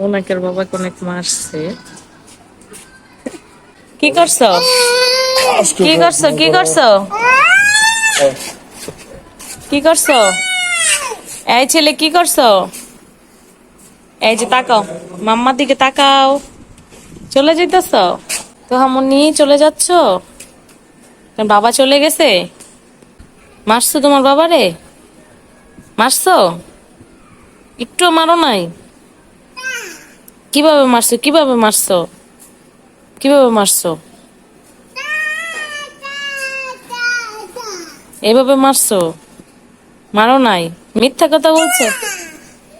ওনাকের বাবাকে অনেক মারছে। কি করছো? কি করছো? কি করছো? কি করছো? এই ছেলে কি করছো? এই যে তাকাও, মাম্মার দিকে তাকাও। চলে যাইতেছ তো হামুনি? চলে যাচ্ছ? তোমার বাবা চলে গেছে? মারছো তোমার বাবারে? মারছো? একটু মারো নাই? কিভাবে মারছো? কিভাবে মারছো? কিভাবে মারছো? এভাবে মারছো? মারো নাই? মিথ্যা কথা বলছে,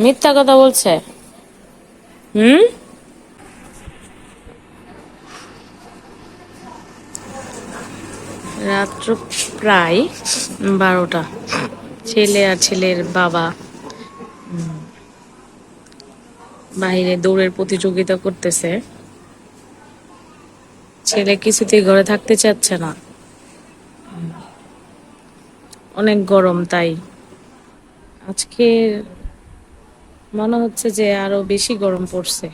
মিথ্যা কথা বলছে। হুম। রাত্র প্রায় 12টা। ছেলে আর ছেলের বাবা বাইরে দৌড়ের প্রতিযোগিতা করতেছে। ছেলে কিছুতেই ঘরে থাকতে চাচ্ছে না, অনেক গরম। তাই আজকে মনে হচ্ছে যে আরো বেশি গরম পড়ছে।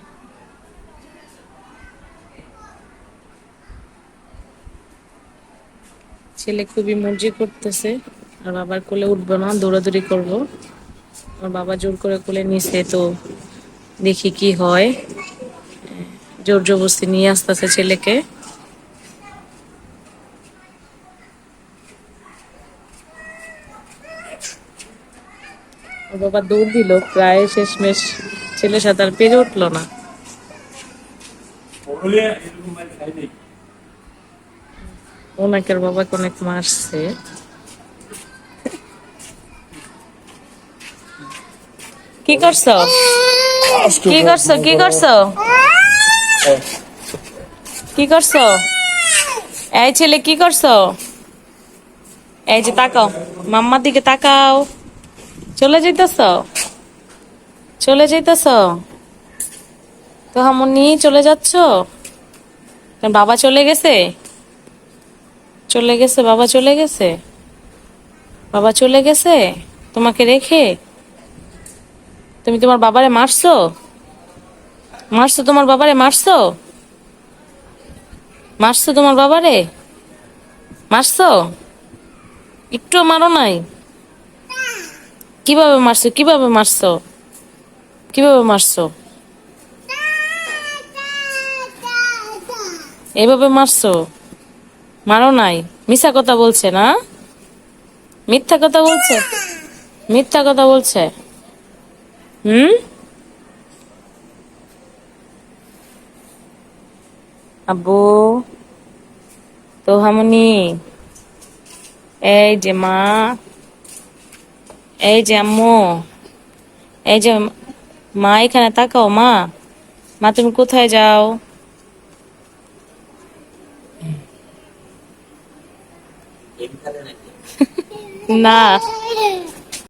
ছেলে খুবই মর্জি করতেছে, আর বাবার কোলে উঠবো না, দৌড়াদৌড়ি করবো। আমার বাবা জোর করে কোলে নিছে, তো দেখি কি হয়। জোর জবরদস্তি নিয়ে আসতেছে ছেলেকে। ওর বাবা দৌড় দিল, প্রায় শেষমেশ ছেলের সাথে আর পেরে উঠলো না। ওনাকের বাবাকে অনেক মারছে। কি করছো? কি করছো? কি করছো? কি করছো? এই ছেলে কি করছো? এই যে তাকাও, মাম্মার দিকে তাকাও। চলে যাইতেছ? চলে যাইতেছ তো হামুনি? চলে যাচ্ছ? তোমার বাবা চলে গেছে? চলে গেছে? বাবা চলে গেছে? বাবা চলে গেছে তোমাকে রেখে? তুমি তোমার বাবারে মারছো? মারছো তোমার বাবারে? মারছো? মারছো তোমার বাবারে? মারছো? একটু মারো নাই? কিভাবে মারছো? কিভাবে মারছো? কিভাবে মারছো? এভাবে মারছো? মারো নাই? মিথ্যা কথা বলছে না? মিথ্যা কথা বলছে, মিথ্যা কথা বলছে। হুম। আব্বু, তো হামুনি, এই যে মা, এই যে আম্মু, এই যে মা, এখানে তাকাও মা। মা তুমি কোথায় যাও? না,